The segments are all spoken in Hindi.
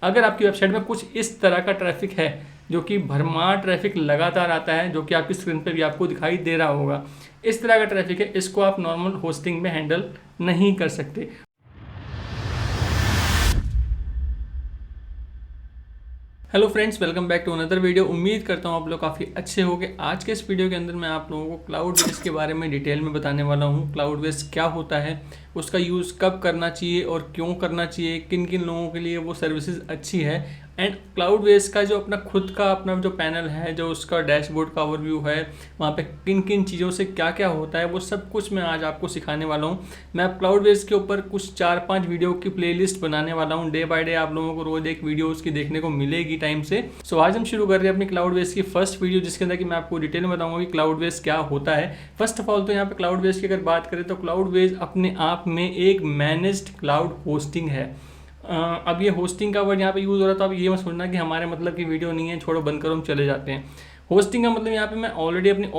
अगर आपकी वेबसाइट में कुछ इस तरह का ट्रैफिक है जो कि भरमार ट्रैफिक लगातार आता है, जो कि आपकी स्क्रीन पे भी आपको दिखाई दे रहा होगा, इस तरह का ट्रैफिक है, इसको आप नॉर्मल होस्टिंग में हैंडल नहीं कर सकते। Hello friends, welcome back to another video. उम्मीद करता हूँ आप लोग काफ़ी अच्छे होंगे। आज के इस वीडियो के अंदर मैं आप लोगों को क्लाउडवेज के बारे में डिटेल में बताने वाला हूँ। क्लाउडवेज क्या होता है, उसका यूज़ कब करना चाहिए और क्यों करना चाहिए, किन किन लोगों के लिए वो सर्विसेज अच्छी है, एंड क्लाउडवेज का जो अपना जो पैनल है, जो उसका डैशबोर्ड का ओवरव्यू है, वहाँ पे किन किन चीज़ों से क्या क्या होता है, वो सब कुछ मैं आज आपको सिखाने वाला हूँ। मैं अब क्लाउडवेज के ऊपर कुछ 4-5 वीडियो की प्लेलिस्ट बनाने वाला हूँ। डे बाय डे आप लोगों को रोज एक वीडियो उसकी देखने को मिलेगी टाइम से। सो आज हम शुरू कर रहे हैं अपनी क्लाउडवेज की फर्स्ट वीडियो, जिसके अंदर कि मैं आपको डिटेल में बताऊंगा कि क्लाउडवेज क्या होता है। फर्स्ट ऑफ ऑल तो यहाँ पे क्लाउडवेज की अगर बात करें तो क्लाउडवेज अपने आप में एक मैनेज्ड क्लाउड होस्टिंग है। अब ये होस्टिंग का वर्ड यहाँ पे यूज़ हो रहा था। अब ये मत सोचना कि हमारे मतलब की वीडियो नहीं है, छोड़ो बंद करो हम चले जाते हैं। होस्टिंग का मतलब यहाँ पे मैं ऑलरेडी अपनी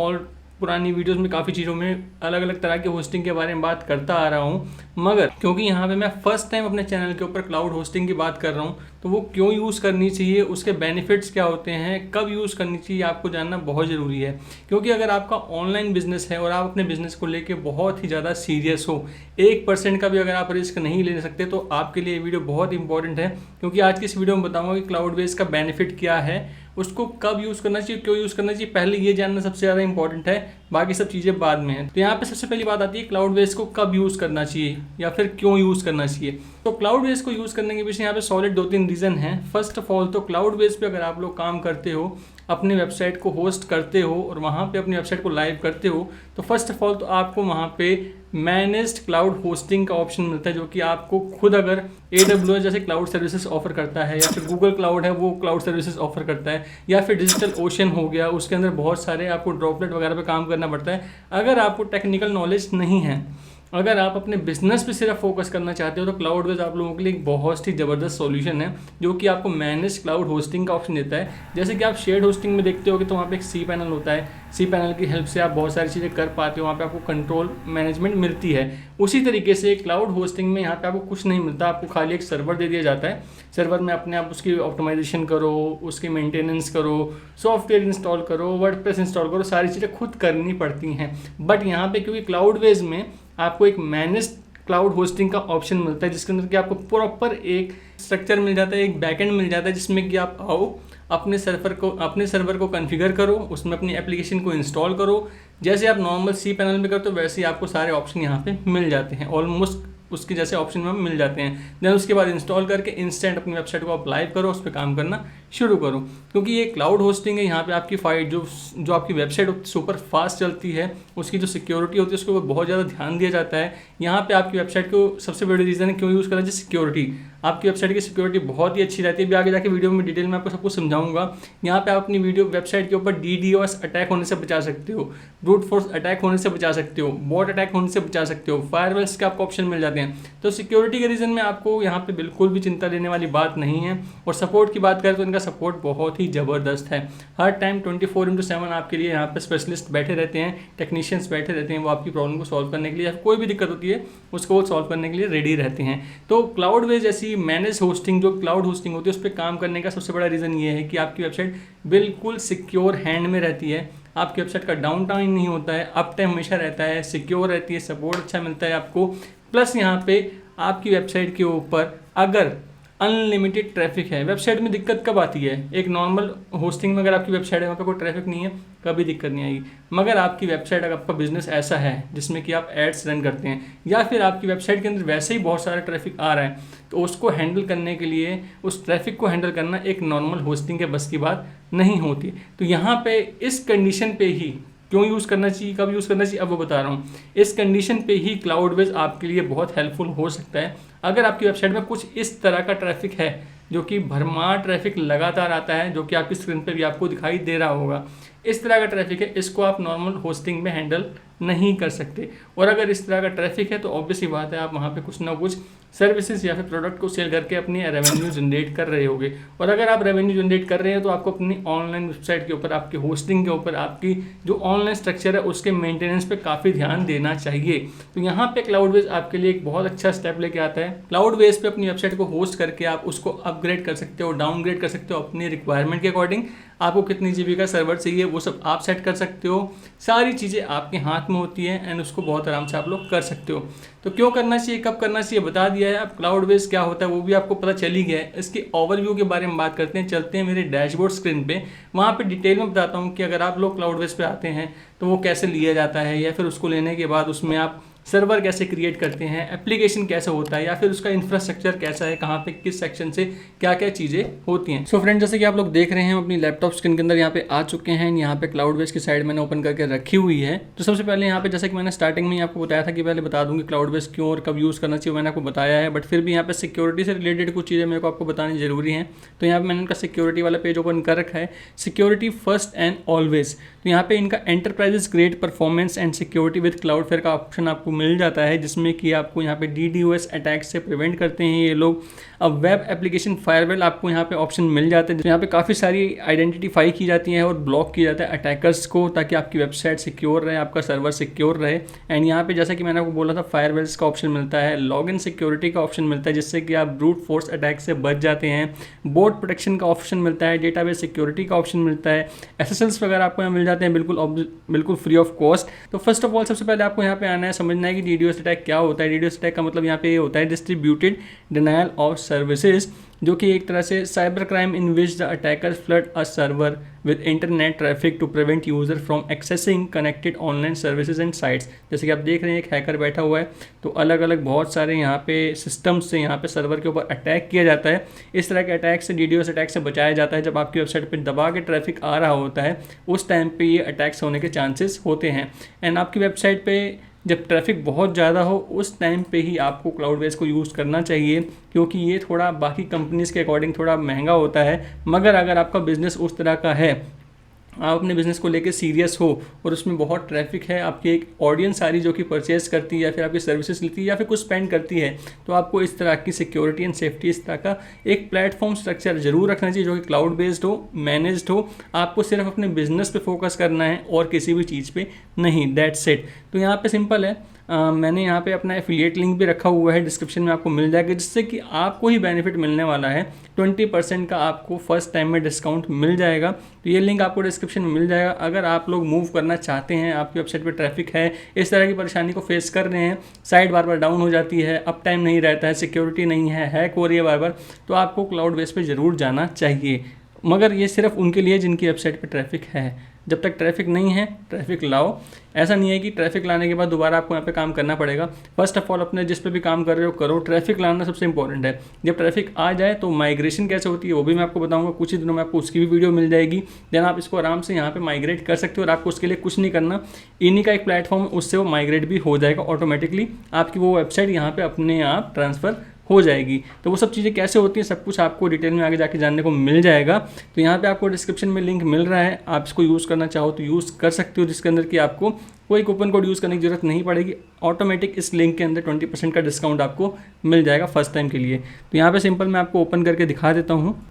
पुरानी वीडियोस में काफ़ी चीज़ों में अलग अलग तरह के होस्टिंग के बारे में बात करता आ रहा हूँ, मगर क्योंकि यहाँ पे मैं फर्स्ट टाइम अपने चैनल के ऊपर क्लाउड होस्टिंग की बात कर रहा हूँ, तो वो क्यों यूज़ करनी चाहिए, उसके बेनिफिट्स क्या होते हैं, कब यूज़ करनी चाहिए, आपको जानना बहुत ज़रूरी है। क्योंकि अगर आपका ऑनलाइन बिजनेस है और आप अपने बिजनेस को लेकर बहुत ही ज़्यादा सीरियस हो, 1% का भी अगर आप रिस्क नहीं ले सकते, तो आपके लिए ये वीडियो बहुत इंपॉर्टेंट है। क्योंकि आज की इस वीडियो में बताऊँगा कि क्लाउडवेज का बेनिफिट क्या है, उसको कब यूज़ करना चाहिए, क्यों यूज़ करना चाहिए, पहले ये जानना सबसे ज़्यादा इंपॉर्टेंट है, बाकी सब चीज़ें बाद में हैं। तो यहाँ पे सबसे पहली बात आती है क्लाउडवेज को कब यूज़ करना चाहिए या फिर क्यों यूज़ करना चाहिए। तो क्लाउडवेज को यूज़ करने के पीछे यहाँ पे सॉलिड 2-3 रीज़न हैं। फर्स्ट ऑफ ऑल तो क्लाउडवेज पे अगर आप लोग काम करते हो, अपनी वेबसाइट को होस्ट करते हो और वहाँ पे अपनी वेबसाइट को लाइव करते हो, तो फर्स्ट ऑफ ऑल तो आपको वहाँ पे मैनेज्ड क्लाउड होस्टिंग का ऑप्शन मिलता है, जो कि आपको खुद अगर AWS जैसे क्लाउड सर्विसेज ऑफर करता है, या फिर गूगल क्लाउड है वो क्लाउड सर्विसेज ऑफर करता है, या फिर डिजिटल ओशन हो गया, उसके अंदर बहुत सारे आपको ड्रॉपलेट वगैरह पे काम करना पड़ता है। अगर आपको टेक्निकल नॉलेज नहीं है, अगर आप अपने बिजनेस पे सिर्फ फोकस करना चाहते हो, तो क्लाउडवेज आप लोगों के लिए एक बहुत ही ज़बरदस्त सॉल्यूशन है, जो कि आपको मैनेज क्लाउड होस्टिंग का ऑप्शन देता है। जैसे कि आप शेयर्ड होस्टिंग में देखते हो कि तो वहाँ पे एक सी पैनल होता है, सी पैनल की हेल्प से आप बहुत सारी चीज़ें कर पाते हो, वहाँ पे आपको कंट्रोल मैनेजमेंट मिलती है। उसी तरीके से क्लाउड होस्टिंग में यहाँ पे आपको कुछ नहीं मिलता, आपको खाली एक सर्वर दे दिया जाता है। सर्वर में अपने आप उसकी ऑप्टिमाइजेशन करो, उसकी मेंटेनेंस करो, सॉफ्टवेयर इंस्टॉल करो, वर्डप्रेस इंस्टॉल करो, सारी चीज़ें खुद करनी पड़ती हैं। बट यहाँ पे क्योंकि क्लाउडवेज में आपको एक मैनेज्ड क्लाउड होस्टिंग का ऑप्शन मिलता है, जिसके अंदर कि आपको प्रॉपर एक स्ट्रक्चर मिल जाता है, एक बैकएंड मिल जाता है, जिसमें कि आप आओ अपने सर्वर को कॉन्फ़िगर करो, उसमें अपनी एप्लीकेशन को इंस्टॉल करो। जैसे आप नॉर्मल सी पैनल में करते हो, वैसे ही आपको सारे ऑप्शन यहाँ पे मिल जाते हैं, ऑलमोस्ट उसके जैसे ऑप्शन में मिल जाते हैं। देन उसके बाद इंस्टॉल करके इंस्टेंट अपनी वेबसाइट को आप लाइव करो, उस पर काम करना शुरू करो। क्योंकि ये क्लाउड होस्टिंग है, यहाँ पे आपकी फाइल जो आपकी वेबसाइट सुपर फास्ट चलती है, उसकी जो सिक्योरिटी होती है उसके ऊपर बहुत ज़्यादा ध्यान दिया जाता है। यहाँ पे आपकी वेबसाइट को सबसे बड़ी रीज़न है क्यों यूज़ करना चाहिए, सिक्योरिटी। आपकी वेबसाइट की सिक्योरिटी बहुत ही अच्छी रहती है। अभी आगे जाके वीडियो में डिटेल में आपको सब कुछ समझाऊंगा। यहाँ पे आप अपनी वेबसाइट के ऊपर DDoS अटैक होने से बचा सकते हो, ब्रूट फोर्स अटैक होने से बचा सकते हो, बॉट अटैक होने से बचा सकते हो, फायरवॉल्स के आपको ऑप्शन मिल जाते हैं। तो सिक्योरिटी के रीज़न में आपको यहाँ पे बिल्कुल भी चिंता लेने वाली बात नहीं है। और सपोर्ट की बात करें तो इनका सपोर्ट बहुत ही ज़बरदस्त है। हर टाइम 24/7 आपके लिए यहाँ पे स्पेशलिस्ट बैठे रहते हैं, टेक्नीशियंस बैठे रहते हैं, वो आपकी प्रॉब्लम को सॉल्व करने के लिए, कोई भी दिक्कत होती है उसको वो सॉल्व करने के लिए रेडी रहते हैं। तो क्लाउडवेज जैसी मैनेज होस्टिंग, जो क्लाउड होस्टिंग होती है, उस पर काम करने का सबसे बड़ा रीज़न ये है कि आपकी वेबसाइट बिल्कुल सिक्योर हैंड में रहती है। आपकी वेबसाइट का डाउन टाइम नहीं होता है, अप टाइम हमेशा रहता है, सिक्योर रहती है, सपोर्ट अच्छा मिलता है आपको। प्लस यहाँ पे आपकी वेबसाइट के ऊपर अगर अनलिमिटेड ट्रैफिक है, वेबसाइट में दिक्कत कब आती है, एक नॉर्मल होस्टिंग में अगर आपकी वेबसाइट है, वहाँ पे कोई ट्रैफिक नहीं है, कभी दिक्कत नहीं आएगी। मगर आपकी वेबसाइट, अगर आपका बिजनेस ऐसा है जिसमें कि आप एड्स रन करते हैं, या फिर आपकी वेबसाइट के अंदर वैसे ही बहुत सारा ट्रैफिक आ रहा है, तो उसको हैंडल करने के लिए, उस ट्रैफिक को हैंडल करना एक नॉर्मल होस्टिंग के बस की बात नहीं होती। तो यहाँ पे इस कंडीशन पे ही क्यों यूज़ करना चाहिए, कब यूज़ करना चाहिए, अब वो बता रहा हूँ। इस कंडीशन पे ही क्लाउडवेज आपके लिए बहुत हेल्पफुल हो सकता है। अगर आपकी वेबसाइट में कुछ इस तरह का ट्रैफिक है जो कि भरमार ट्रैफिक लगातार आता है, जो कि आपकी स्क्रीन पे भी आपको दिखाई दे रहा होगा, इस तरह का ट्रैफिक है, इसको आप नॉर्मल होस्टिंग में हैंडल नहीं कर सकते। और अगर इस तरह का ट्रैफिक है तो ऑब्वियसली बात है आप वहाँ पे कुछ ना कुछ सर्विसेज या फिर प्रोडक्ट को सेल करके अपनी रेवेन्यू जनरेट कर रहे होगे। और अगर आप रेवेन्यू जनरेट कर रहे हैं तो आपको अपनी ऑनलाइन वेबसाइट के ऊपर, आपकी होस्टिंग के ऊपर, आपकी जो ऑनलाइन स्ट्रक्चर है उसके मेंटेनेंस पे काफ़ी ध्यान देना चाहिए। तो यहाँ पे क्लाउडवेज आपके लिए एक बहुत अच्छा स्टेप लेके आता है। क्लाउडवेज पे अपनी वेबसाइट को होस्ट करके आप उसको अपग्रेड कर सकते हो, डाउनग्रेड कर सकते हो अपनी रिक्वायरमेंट के अकॉर्डिंग। आपको कितनी जीबी का सर्वर चाहिए वो सब आप सेट कर सकते हो। सारी चीज़ें आपके हाथ में होती हैं एंड उसको बहुत आराम से आप लोग कर सकते हो। तो क्यों करना चाहिए, कब करना चाहिए बता दिया है। अब क्लाउडवेज क्या होता है वो भी आपको पता चल ही गया है। इसके ओवरव्यू के बारे में बात करते हैं, चलते हैं मेरे डैशबोर्ड स्क्रीन पे। वहाँ पे डिटेल में बताता हूँ कि अगर आप लोग क्लाउडवेज पे आते हैं तो वो कैसे लिया जाता है, या फिर उसको लेने के बाद उसमें आप सर्वर कैसे क्रिएट करते हैं, एप्लीकेशन कैसे होता है, या फिर उसका इंफ्रास्ट्रक्चर कैसा है, कहाँ पे किस सेक्शन से क्या क्या चीज़ें होती हैं। सो फ्रेंड, जैसे कि आप लोग देख रहे हैं अपनी लैपटॉप स्क्रीन के अंदर यहाँ पे आ चुके हैं। यहाँ पे क्लाउडवेज की साइड मैंने ओपन करके रखी हुई है। तो सबसे पहले यहाँ पे जैसे कि मैंने स्टार्टिंग में ही आपको बताया था कि पहले बता दूंगी क्लाउडवेज क्यों और कब यूज़ करना चाहिए, मैंने आपको बताया है। बट फिर भी यहाँ पे सिक्योरिटी से रिलेटेड कुछ चीज़ें मेरे को आपको बतानी जरूरी है। तो यहाँ पे मैंने उनका सिक्योरिटी वाला पेज ओपन कर रखा है, सिक्योरिटी फर्स्ट एंड ऑलवेज। तो यहाँ पे इनका enterprises grade performance and security with Cloudflare का ऑप्शन आपको मिल जाता है, जिसमें कि आपको यहाँ पे DDoS अटैक से प्रिवेंट करते हैं ये लोग। अब वेब एप्लीकेशन फायरवॉल आपको यहाँ पे ऑप्शन मिल जाता है, यहाँ पे काफ़ी सारी आइडेंटिफाई की जाती हैं और ब्लॉक किया जाता है अटैकर्स को, ताकि आपकी वेबसाइट सिक्योर रहे, आपका सर्वर सिक्योर रहे। एंड यहाँ पे जैसा कि मैंने आपको बोला था फायरवॉल्स का ऑप्शन मिलता है, लॉगिन सिक्योरिटी का ऑप्शन मिलता है जिससे कि आप ब्रूट फोर्स अटैक से बच जाते हैं, बोट प्रोटेक्शन का ऑप्शन मिलता है, डेटाबेस सिक्योरिटी का ऑप्शन मिलता है, SSLs वगैरह आपको यहाँ मिल जाते हैं बिल्कुल फ्री ऑफ कॉस्ट। तो फर्स्ट ऑफ ऑल सबसे पहले आपको यहाँ पे आना है, समझना है कि DDoS अटैक क्या होता है। DDoS अटैक का मतलब यहाँ पे ये होता है डिस्ट्रीब्यूटेड डिनायल ऑफ सर्विसेज, जो कि एक तरह से cyber crime in which the attacker flood a server with internet traffic to prevent user from accessing connected online services and sites. जैसे कि आप देख रहे हैं एक हैकर बैठा हुआ है, तो अलग अलग बहुत सारे यहाँ पे सिस्टम्स से यहाँ पे सर्वर के ऊपर अटैक किया जाता है। इस तरह के अटैक से, DDoS अटैक से बचाया जाता है। जब आपकी वेबसाइट पर दबा के ट्रैफिक आ रहा होता है उस टाइम पे ये अटैक्स होने के चांसेस होते हैं। एंड आपकी वेबसाइट पे जब ट्रैफिक बहुत ज़्यादा हो उस टाइम पे ही आपको क्लाउडवेज को यूज़ करना चाहिए, क्योंकि ये थोड़ा बाकी कंपनीज़ के अकॉर्डिंग थोड़ा महंगा होता है। मगर अगर आपका बिज़नेस उस तरह का है, आप अपने बिज़नेस को लेकर सीरियस हो और उसमें बहुत ट्रैफिक है, आपकी एक ऑडियंस सारी जो कि परचेज करती है या फिर आपकी सर्विसेज लेती है या फिर कुछ स्पेंड करती है, तो आपको इस तरह की सिक्योरिटी एंड सेफ्टी, इस तरह का एक प्लेटफॉर्म स्ट्रक्चर जरूर रखना चाहिए जो कि क्लाउड बेस्ड हो, मैनेज्ड हो। आपको सिर्फ अपने बिजनेस पे फोकस करना है और किसी भी चीज़ पे नहीं, दैट्स इट। तो यहाँ पे सिंपल है, मैंने यहाँ पे अपना एफिलिएट लिंक भी रखा हुआ है, डिस्क्रिप्शन में आपको मिल जाएगा, जिससे कि आपको ही बेनिफिट मिलने वाला है। 20% का आपको फर्स्ट टाइम में डिस्काउंट मिल जाएगा। तो ये लिंक आपको डिस्क्रिप्शन में मिल जाएगा। अगर आप लोग मूव करना चाहते हैं, आपकी वेबसाइट पे ट्रैफिक है, इस तरह की परेशानी को फेस कर रहे हैं, साइट बार बार डाउन हो जाती है, अप टाइम नहीं रहता है, सिक्योरिटी नहीं है, हैक हो रही है बार बार, तो आपको क्लाउड बेस पे ज़रूर जाना चाहिए। मगर ये सिर्फ उनके लिए जिनकी वेबसाइट पे ट्रैफिक है। जब तक ट्रैफिक नहीं है ट्रैफिक लाओ। ऐसा नहीं है कि ट्रैफिक लाने के बाद दोबारा आपको यहाँ पे काम करना पड़ेगा। फर्स्ट ऑफ ऑल अपने जिस पे भी काम कर रहे हो करो, ट्रैफिक लाना सबसे इंपॉर्टेंट है। जब ट्रैफिक आ जाए तो माइग्रेशन कैसे होती है वो भी मैं आपको बताऊंगा, कुछ ही दिनों में आपको उसकी भी वीडियो मिल जाएगी। देन आप इसको आराम से यहाँ पे माइग्रेट कर सकते हो और आपको उसके लिए कुछ नहीं करना, इन्हीं का एक प्लेटफॉर्म, उससे वो माइग्रेट भी हो जाएगा ऑटोमेटिकली। आपकी वो वेबसाइट यहाँ पे अपने आप ट्रांसफ़र हो जाएगी। तो वो सब चीज़ें कैसे होती हैं सब कुछ आपको डिटेल में आगे जाके जानने को मिल जाएगा। तो यहाँ पे आपको डिस्क्रिप्शन में लिंक मिल रहा है, आप इसको यूज़ करना चाहो तो यूज़ कर सकते हो, जिसके अंदर कि आपको कोई कूपन कोड यूज़ करने की ज़रूरत नहीं पड़ेगी। ऑटोमेटिक इस लिंक के अंदर 20% का डिस्काउंट आपको मिल जाएगा फर्स्ट टाइम के लिए। तो यहाँ पर सिंपल मैं आपको ओपन करके दिखा देता हूँ।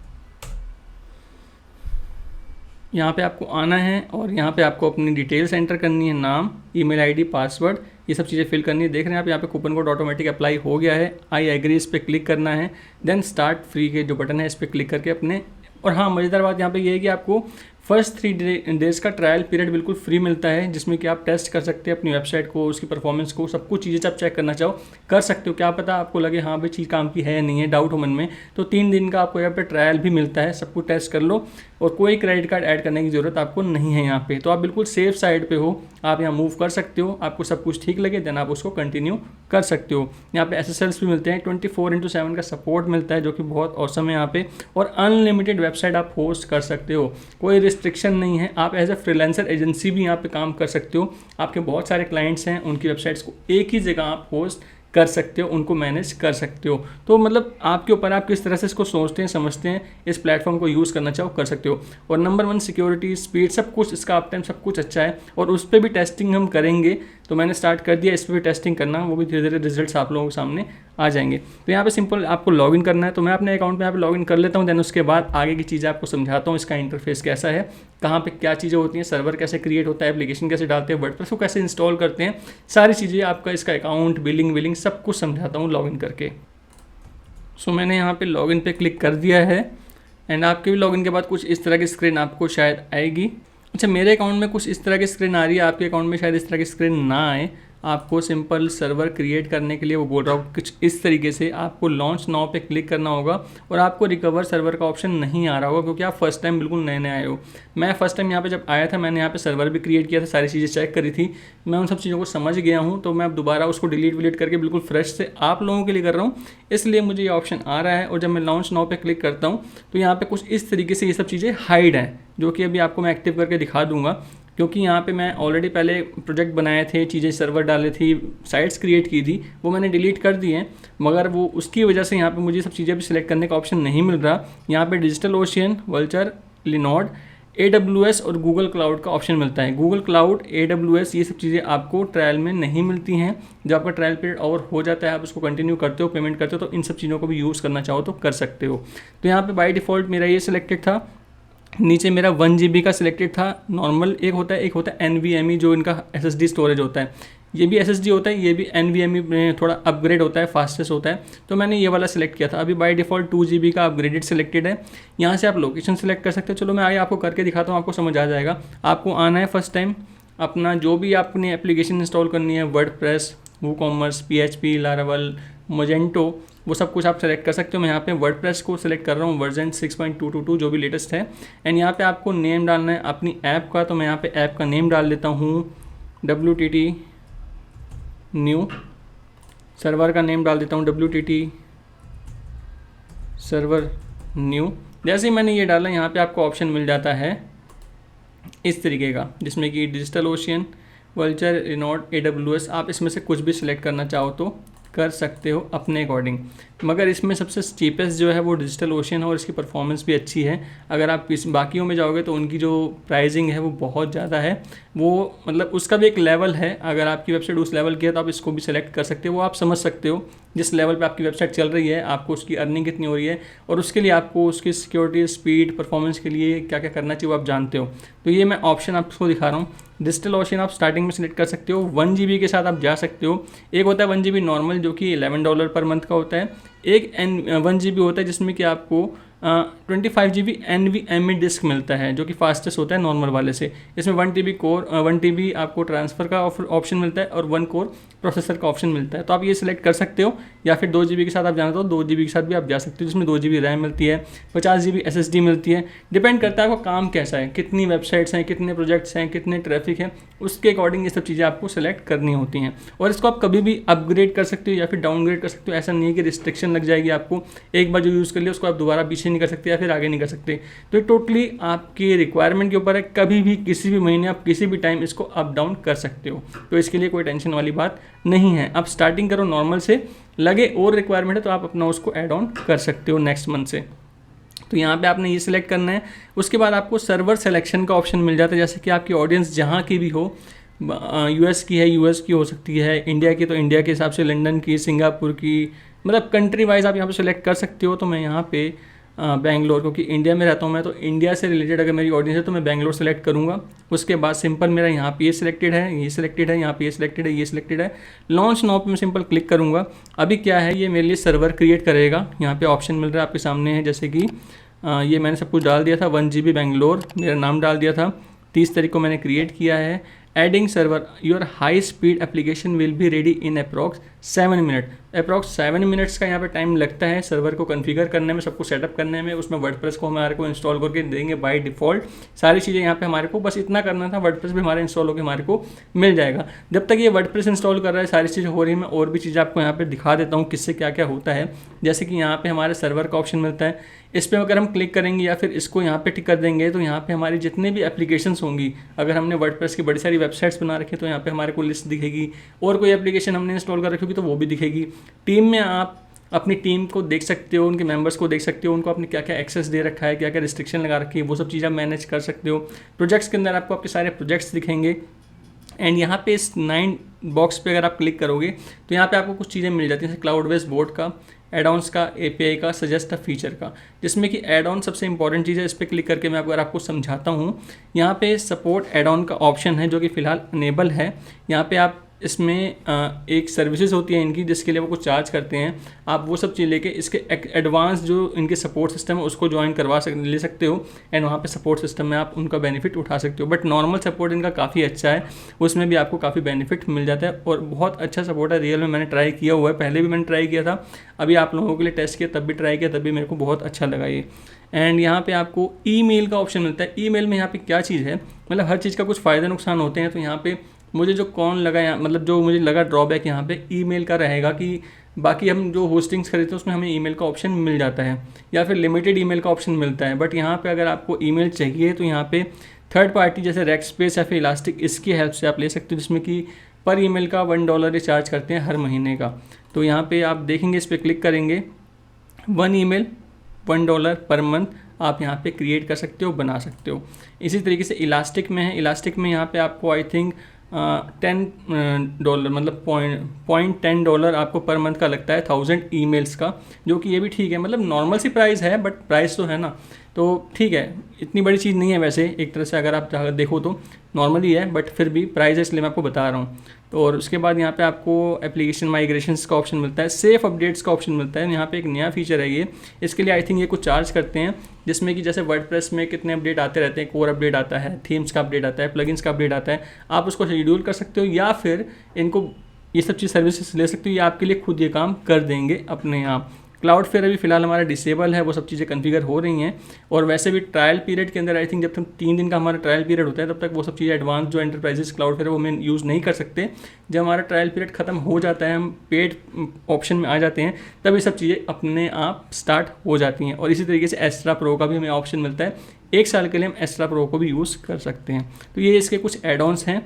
यहाँ पे आपको आना है और यहाँ पे आपको अपनी डिटेल्स एंटर करनी है, नाम, ईमेल आईडी, पासवर्ड, ये सब चीज़ें फिल करनी है। देख रहे हैं आप यहाँ पे कूपन कोड ऑटोमेटिक अप्लाई हो गया है। आई एग्री इस पर क्लिक करना है। देन स्टार्ट फ्री के जो बटन है इस पर क्लिक करके अपने, और हाँ मज़ेदार बात यहाँ पे ये है कि आपको फर्स्ट 3 डेज़ का ट्रायल पीरियड बिल्कुल फ्री मिलता है, जिसमें कि आप टेस्ट कर सकते हैं अपनी वेबसाइट को, उसकी परफॉर्मेंस को, सब कुछ चीज़ें आप चेक करना चाहो कर सकते हो। क्या पता आपको लगे हाँ भाई चीज़ काम की है या नहीं है, डाउट हो मन में, तो 3 दिन का आपको यहाँ पे ट्रायल भी मिलता है। सब कुछ टेस्ट कर लो और कोई क्रेडिट कार्ड ऐड करने की ज़रूरत आपको नहीं है यहाँ पे। तो आप बिल्कुल सेफ साइड पे हो, आप यहाँ मूव कर सकते हो। आपको सब कुछ ठीक लगे देन आप उसको कंटिन्यू कर सकते हो। यहाँ पे SSLs भी मिलते हैं, 24/7 का सपोर्ट मिलता है जो कि बहुत ऑसम है यहाँ पे, और अनलिमिटेड वेबसाइट आप होस्ट कर सकते हो, कोई रिस्ट्रिक्शन नहीं है। आप एज ए फ्रीलांसर एजेंसी भी यहाँ पे काम कर सकते हो। आपके बहुत सारे क्लाइंट्स हैं, उनकी वेबसाइट्स को एक ही जगह आप होस्ट कर सकते हो, उनको मैनेज कर सकते हो। तो मतलब आपके ऊपर, आप किस तरह से इसको सोचते हैं, समझते हैं, इस प्लेटफॉर्म को यूज़ करना चाहो कर सकते हो। और नंबर 1 सिक्योरिटी, स्पीड, सब कुछ इसका अप टाइम सब कुछ अच्छा है। और उस पर भी टेस्टिंग हम करेंगे, तो मैंने स्टार्ट कर दिया इस पर भी टेस्टिंग करना, वो भी धीरे धीरे रिजल्ट्स आप लोगों के सामने आ जाएंगे। तो यहाँ पे सिंपल आपको लॉगिन करना है, तो मैं अपने अकाउंट में यहाँ पे लॉगिन कर लेता हूँ। देन उसके बाद आगे की चीज़ें आपको समझाता हूँ, इसका इंटरफेस कैसा है, कहाँ पे क्या चीज़ें होती हैं, सर्वर कैसे क्रिएट होता है, एप्लीकेशन कैसे डालते हैं, वर्डप्रेस को कैसे इंस्टॉल करते हैं, सारी चीज़ें आपका इसका अकाउंट, बिलिंग सब कुछ समझाता हूँ लॉगिन करके। सो मैंने यहाँ पे लॉगिन पे क्लिक कर दिया है एंड आपके भी लॉगिन के बाद कुछ इस तरह की स्क्रीन आपको शायद आएगी। अच्छा, मेरे अकाउंट में कुछ इस तरह की स्क्रीन आ रही है, आपके अकाउंट में शायद इस तरह की स्क्रीन ना आए। आपको सिंपल सर्वर क्रिएट करने के लिए वो बोल रहा हूँ कुछ इस तरीके से, आपको लॉन्च नाउ पे क्लिक करना होगा और आपको रिकवर सर्वर का ऑप्शन नहीं आ रहा होगा, क्योंकि आप फर्स्ट टाइम बिल्कुल नए नए आए हो। मैं फर्स्ट टाइम यहाँ पे जब आया था, मैंने यहाँ पे सर्वर भी क्रिएट किया था, सारी चीज़ें चेक करी थी, मैं उन सब चीज़ों को समझ गया हूँ। तो मैं अब दोबारा उसको डिलीट करके बिल्कुल फ्रेश से आप लोगों के लिए कर रहा हूँ, इसलिए मुझे ये ऑप्शन आ रहा है। और जब मैं लॉन्च नाउ पे क्लिक करता हूँ तो यहाँ पे कुछ इस तरीके से ये सब चीज़ें हाइड हैं, जो कि अभी आपको मैं एक्टिव करके दिखा दूंगा। क्योंकि यहाँ पे मैं ऑलरेडी पहले प्रोजेक्ट बनाए थे, चीज़ें सर्वर डाले थी, साइट्स क्रिएट की थी, वो मैंने डिलीट कर दी हैं, मगर वो उसकी वजह से यहाँ पे मुझे सब चीज़ें भी सिलेक्ट करने का ऑप्शन नहीं मिल रहा। यहाँ पे digital ocean, vulture, Lionel, AWS और गूगल क्लाउड का ऑप्शन मिलता है। गूगल क्लाउड, AWS, ये सब चीज़ें आपको ट्रायल में नहीं मिलती हैं। जब आपका ट्रायल पीरियड ओवर हो जाता है, आप उसको कंटिन्यू करते हो, पेमेंट करते हो, तो इन सब चीज़ों को भी यूज़ करना चाहो तो कर सकते हो। तो यहाँ पे बाय डिफ़ॉल्ट मेरा ये सिलेक्टेड था, नीचे मेरा 1 GB का सिलेक्टेड था नॉर्मल। एक होता है NVMe, जो इनका SSD स्टोरेज होता है, ये भी SSD होता है, ये भी NVMe में थोड़ा अपग्रेड होता है, फास्टेस्ट होता है, तो मैंने ये वाला सिलेक्ट किया था। अभी बाय डिफ़ॉल्ट 2 GB का अपग्रेडेड सिलेक्टेड है। यहाँ से आप लोकेशन सेलेक्ट कर सकते हो। चलो मैं आगे आपको करके दिखाता हूँ, आपको समझ आ जाएगा। आपको आना है फर्स्ट टाइम, अपना जो भी आपने एप्लीकेशन इंस्टॉल करनी है, वर्डप्रेस, वूकॉमर्स, PHP, लारावल, मोजेंटो, वो सब कुछ आप सेलेक्ट कर सकते हो। मैं यहाँ पे वर्डप्रेस को सिलेक्ट कर रहा हूँ, वर्जन 6.222 जो भी लेटेस्ट है। एंड यहाँ पे आपको नेम डालना है अपनी ऐप का, तो मैं यहाँ पे ऐप का नेम डाल देता हूँ WTT न्यू। सर्वर का नेम डाल देता हूँ WTT सर्वर न्यू। जैसे ही मैंने ये डाला, यहाँ पे आपको ऑप्शन मिल जाता है इस तरीके का, जिसमें कि digital ocean, vulture, Lionel, AWS, आप इसमें से कुछ भी सिलेक्ट करना चाहो तो कर सकते हो अपने अकॉर्डिंग। मगर इसमें सबसे चीपेस्ट जो है वो डिजिटल ओशियन है और इसकी परफॉर्मेंस भी अच्छी है। अगर आप इस बाकियों में जाओगे तो उनकी जो प्राइसिंग है वो बहुत ज़्यादा है, वो मतलब उसका भी एक लेवल है। अगर आपकी वेबसाइट उस लेवल की है तो आप इसको भी सिलेक्ट कर सकते हो। वो आप समझ सकते हो जिस लेवल पे आपकी वेबसाइट चल रही है, आपको उसकी अर्निंग कितनी हो रही है, और उसके लिए आपको उसकी सिक्योरिटी, स्पीड, परफॉर्मेंस के लिए क्या क्या करना चाहिए वो आप जानते हो। तो ये मैं ऑप्शन आपको दिखा रहा हूँ। डिजिटल ओशियन आप स्टार्टिंग में सिलेक्ट कर सकते हो, 1 GB के साथ आप जा सकते हो। एक होता है 1 GB नॉर्मल, जो कि $11 पर मंथ का होता है। एक 1 GB होता है जिसमें कि आपको 25 GB NVMe डिस्क मिलता है, जो कि फास्टेस्ट होता है नॉर्मल वाले से। इसमें 1 TB आपको ट्रांसफ़र का ऑप्शन मिलता है और 1 कोर प्रोसेसर का ऑप्शन मिलता है। तो आप ये सिलेक्ट कर सकते हो, या फिर 2 GB के साथ आप जाना तो 2 GB के साथ भी आप जा सकते हो, जिसमें 2 GB रैम मिलती है, 50 GB SSD मिलती है। डिपेंड करता है आपका काम कैसा है, कितनी वेबसाइट्स हैं, कितने प्रोजेक्ट्स हैं, कितने ट्रैफिक है, उसके अकॉर्डिंग ये सब चीज़ें आपको सेलेक्ट करनी होती हैं। और इसको आप कभी भी अपग्रेड कर सकते हो या फिर डाउनग्रेड कर सकते हो। ऐसा नहीं है कि रिस्ट्रिक्शन लग जाएगी आपको, एक बार जो यूज़ कर लिया उसको आप दोबारा पीछे नहीं कर सकते या फिर आगे नहीं कर सकते। तो ये टोटली आपकी रिक्वायरमेंट के ऊपर है, कभी भी किसी भी महीने आप किसी भी टाइम इसको अप डाउन कर सकते हो। तो इसके लिए कोई टेंशन वाली बात नहीं है। आप स्टार्टिंग करो नॉर्मल से, लगे और रिक्वायरमेंट है तो आप अपना उसको ऐड ऑन कर सकते हो नेक्स्ट मंथ से। तो यहाँ पे आपने ये सिलेक्ट करना है। उसके बाद आपको सर्वर सिलेक्शन का ऑप्शन मिल जाता है, जैसे कि आपकी ऑडियंस जहाँ की भी हो, US की है US की हो सकती है, इंडिया की तो इंडिया के हिसाब से, लंदन की, सिंगापुर की, मतलब कंट्री वाइज आप यहाँ पे सिलेक्ट कर सकते हो। तो मैं यहाँ पे बेंगलोर, क्योंकि इंडिया में रहता हूँ मैं, तो इंडिया से रिलेटेड अगर मेरी ऑडियंस है तो मैं बेंगलोर सेलेक्ट करूँगा। उसके बाद सिंपल मेरा यहाँ पे ये सिलेक्टेड है, ये सिलेक्टेड है, यहाँ पे ये सिलेक्टेड है, ये सिलेक्टेड है। लॉन्च नाउ पे मैं सिंपल क्लिक करूँगा। अभी क्या है, ये मेरे लिए सर्वर क्रिएट करेगा। यहाँ पे ऑप्शन मिल रहा है आपके सामने है, जैसे कि ये मैंने सब कुछ डाल दिया था। 1 GB बेंगलोर मेरा नाम डाल दिया था, 30 तारीख को मैंने क्रिएट किया है। Adding server, your high speed application will be ready in approx 7 minute. Approx 7 minutes का यहाँ पे टाइम लगता है सर्वर को कॉन्फ़िगर करने में, सबको सेटअप करने में। उसमें वर्डप्रेस को हमारे को इंस्टॉल करके देंगे बाय डिफ़ॉल्ट, सारी चीज़ें यहाँ पे हमारे को बस इतना करना था। वर्डप्रेस भी हमारे इंस्टॉल होकर हमारे को मिल जाएगा। जब तक ये वर्डप्रेस इंस्टॉल कर रहा है, सारी चीज़ें हो रही है, मैं और भी चीज़ें आपको यहाँ पर दिखा देता हूँ किससे क्या क्या होता है। जैसे कि यहाँ पर हमारे सर्वर का ऑप्शन मिलता है, इस पर अगर हम क्लिक करेंगे या फिर इसको यहाँ पे टिक कर देंगे तो यहाँ पे हमारी जितने भी एप्लीकेशंस होंगी, अगर हमने वर्डप्रेस की बड़ी सारी वेबसाइट्स बना रखी तो यहाँ पे हमारे को लिस्ट दिखेगी। और कोई एप्लीकेशन हमने इंस्टॉल कर रखी होगी करोगे तो वो भी दिखेगी। टीम में आप अपनी टीम को देख सकते हो, उनके मेंबर्स को देख सकते हो, उनको आपने क्या क्या एक्सेस दे रखा है, क्या क्या रिस्ट्रिक्शन लगा रखी है, वो सब चीज़ आप मैनेज कर सकते हो। प्रोजेक्ट्स के अंदर आपको आपके सारे प्रोजेक्ट्स दिखेंगे। एंड यहाँ पे इस 9 बॉक्स पे अगर आप क्लिक करोगे तो यहाँ पे आपको कुछ चीज़ें मिल जाती हैं, जैसे क्लाउड बेस्ड बोर्ड का, एड-ऑन्स का, एपीआई का, सजेस्ट अ फीचर का, जिसमें कि एड-ऑन सबसे इंपॉर्टेंट चीज़ है। इस पर क्लिक करके मैं अगर आपको समझाता हूँ, यहाँ पे सपोर्ट एड-ऑन का ऑप्शन है जो कि फ़िलहाल अनेबल है। यहाँ पे आप इसमें एक सर्विसेज होती है इनकी जिसके लिए वो कुछ चार्ज करते हैं, आप वो सब चीज़ लेके इसके एडवांस जो इनके सपोर्ट सिस्टम है उसको ज्वाइन ले सकते हो। एंड वहाँ पे सपोर्ट सिस्टम में आप उनका बेनिफिट उठा सकते हो। बट नॉर्मल सपोर्ट इनका काफ़ी अच्छा है, उसमें भी आपको काफ़ी बेनिफिट मिल जाता है और बहुत अच्छा सपोर्ट है। रियल में मैंने ट्राई किया हुआ है, पहले भी मैंने ट्राई किया था, अभी आप लोगों के लिए टेस्ट किया तब भी ट्राई किया, तब भी मेरे को बहुत अच्छा लगा ये। एंड यहाँ पे आपको ईमेल का ऑप्शन मिलता है। ईमेल में यहाँ पे क्या चीज़ है, मतलब हर चीज़ का कुछ फ़ायदे नुकसान होते हैं, तो यहाँ पे मुझे जो कौन लगा यहाँ, मतलब जो मुझे लगा ड्रॉबैक यहाँ पे ईमेल का रहेगा कि बाकी हम जो होस्टिंग्स खरीदते हैं उसमें हमें ईमेल का ऑप्शन मिल जाता है या फिर लिमिटेड ईमेल का ऑप्शन मिलता है। बट यहाँ पे अगर आपको ईमेल चाहिए तो यहाँ पे थर्ड पार्टी जैसे रेक्सपेस या फिर इलास्टिक, इसकी हेल्प से आप ले सकते हो, जिसमें कि पर ईमेल का $1 चार्ज करते हैं हर महीने का। तो यहाँ पे आप देखेंगे, इस पर क्लिक करेंगे, 1 ईमेल $1 पर मंथ आप यहाँ पे क्रिएट कर सकते हो, बना सकते हो। इसी तरीके से इलास्टिक में है, इलास्टिक में यहाँ पे आपको आई थिंक $10 मतलब $0.10 आपको पर मंथ का लगता है 1000 ईमेल्स का, जो कि ये भी ठीक है, मतलब नॉर्मल सी प्राइस है, बट प्राइस तो है ना, तो ठीक है, इतनी बड़ी चीज़ नहीं है वैसे एक तरह से अगर आप देखो तो नॉर्मली है, बट फिर भी प्राइस है इसलिए मैं आपको बता रहा हूँ। तो और उसके बाद यहाँ पे आपको एप्लीकेशन माइग्रेशंस का ऑप्शन मिलता है, सेफ अपडेट्स का ऑप्शन मिलता है। यहाँ पे एक नया फीचर है ये, इसके लिए आई थिंक ये कुछ चार्ज करते हैं, जिसमें कि जैसे वर्डप्रेस में कितने अपडेट आते रहते हैं, कोर अपडेट आता है, थीम्स का अपडेट आता है, प्लगइन्स का अपडेट आता है, आप उसको शेड्यूल कर सकते हो या फिर इनको ये सब चीज़ सर्विसेज ले सकते हो, ये आपके लिए खुद ये काम कर देंगे अपने आप। क्लाउड फेयर अभी फिलहाल हमारा डिसेबल है, वो सब चीज़ें कॉन्फ़िगर हो रही हैं। और वैसे भी ट्रायल पीरियड के अंदर आई थिंक जब तक 3 दिन का हमारा ट्रायल पीरियड होता है तब तक वो सब चीज़ें एडवांस जो एंटरप्राइजेस क्लाउड फेयर है वो हम यूज़ नहीं कर सकते। जब हमारा ट्रायल पीरियड ख़त्म हो जाता है, हम पेड ऑप्शन में आ जाते हैं, तब ये सब चीज़ें अपने आप स्टार्ट हो जाती हैं। और इसी तरीके से एक्स्ट्रा प्रो का भी हमें ऑप्शन मिलता है, 1 साल के लिए हम एक्स्ट्रा प्रो को भी यूज़ कर सकते हैं। तो ये इसके कुछ एड-ऑन्स हैं।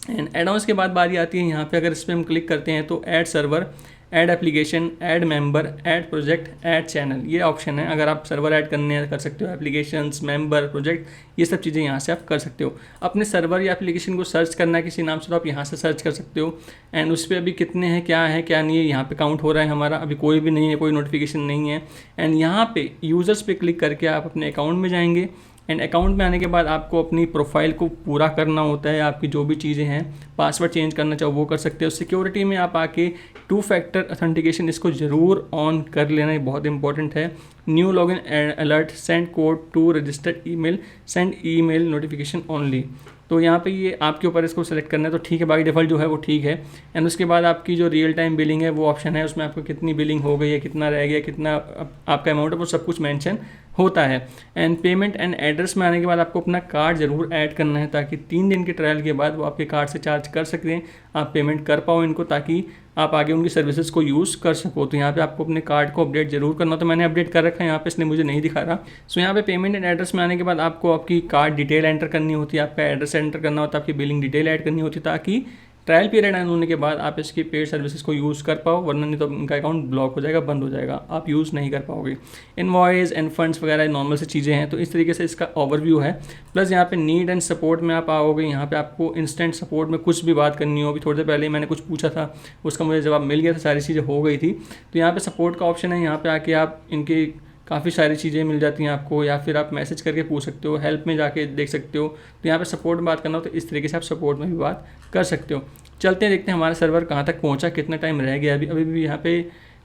एंड एड-ऑन्स के बाद बारी आती है यहाँ पे, अगर इस पर हम क्लिक करते हैं तो add server, add application, add member, add project, add channel, ये ऑप्शन है। अगर आप सर्वर ऐड करने हैं कर सकते हो, एप्लीकेशंस, मेंबर, प्रोजेक्ट, ये सब चीज़ें यहाँ से आप कर सकते हो। अपने सर्वर या एप्लीकेशन को सर्च करना है किसी नाम से तो आप यहाँ से सर्च कर सकते हो। एंड उस पर अभी कितने हैं, क्या है क्या नहीं है, यहाँ पे काउंट हो रहा है हमारा, अभी कोई भी नहीं है, कोई नोटिफिकेशन नहीं है। एंड यहाँ पे यूज़र्स पे क्लिक करके आप अपने अकाउंट में जाएंगे। एंड अकाउंट में आने के बाद आपको अपनी प्रोफाइल को पूरा करना होता है, आपकी जो भी चीज़ें हैं, पासवर्ड चेंज करना चाहो वो कर सकते हो। सिक्योरिटी में आप आके 2 फैक्टर ऑथेंटिकेशन इसको ज़रूर ऑन कर लेना, ये बहुत इंपॉर्टेंट है। New login alert, send code to registered email, send email notification only. तो यहाँ पे ये आपके ऊपर इसको सेलेक्ट करना है, तो ठीक है, बाई डिफ़ॉल्ट जो है वो ठीक है। एंड उसके बाद आपकी जो रियल टाइम बिलिंग है वो ऑप्शन है, उसमें आपको कितनी बिलिंग हो गई है, कितना रह गया, कितना आपका अमाउंट है, वो सब कुछ मेंशन होता है। एंड पेमेंट एंड एड्रेस में आने के बाद आपको अपना कार्ड ज़रूर ऐड करना है, ताकि 3 दिन के ट्रायल के बाद वो आपके कार्ड से चार्ज कर सकें, आप पेमेंट कर पाओ इनको, ताकि आप आगे उनकी सर्विसेज को यूज़ कर सको। तो यहाँ पे आपको अपने कार्ड को अपडेट जरूर करना, तो मैंने अपडेट कर रखा है यहाँ पे, इसलिए मुझे नहीं दिखा रहा। सो यहाँ पे पेमेंट एंड एड्रेस में आने के बाद आपको आपकी कार्ड डिटेल एंटर करनी होती है, आपका एड्रेस एंटर करना होता है, आपकी बिलिंग डिटेल ऐड करनी होती है, ताकि ट्रायल पीरियड एंड होने के बाद आप इसकी पेड सर्विसेज को यूज़ कर पाओ, वरना नहीं तो उनका अकाउंट ब्लॉक हो जाएगा, बंद हो जाएगा, आप यूज़ नहीं कर पाओगे। इनवॉइस एंड फंड्स वगैरह नॉर्मल से चीज़ें हैं। तो इस तरीके से इसका ओवरव्यू है। प्लस यहाँ पे नीड एंड सपोर्ट में आप आओगे, यहाँ पे आपको इंस्टेंट सपोर्ट में कुछ भी बात करनी हो, अभी थोड़ी देर पहले ही मैंने कुछ पूछा था, उसका मुझे जवाब मिल गया था, सारी चीज़ें हो गई थी। तो यहाँ पर सपोर्ट का ऑप्शन है, यहाँ पर आके आप इनके काफ़ी सारी चीज़ें मिल जाती हैं आपको, या फिर आप मैसेज करके पूछ सकते हो, हेल्प में जाके देख सकते हो। तो यहाँ पे सपोर्ट में बात करना हो तो इस तरीके से आप सपोर्ट में भी बात कर सकते हो। चलते हैं, देखते हैं हमारा सर्वर कहाँ तक पहुँचा, कितना टाइम रह गया। अभी भी यहाँ पे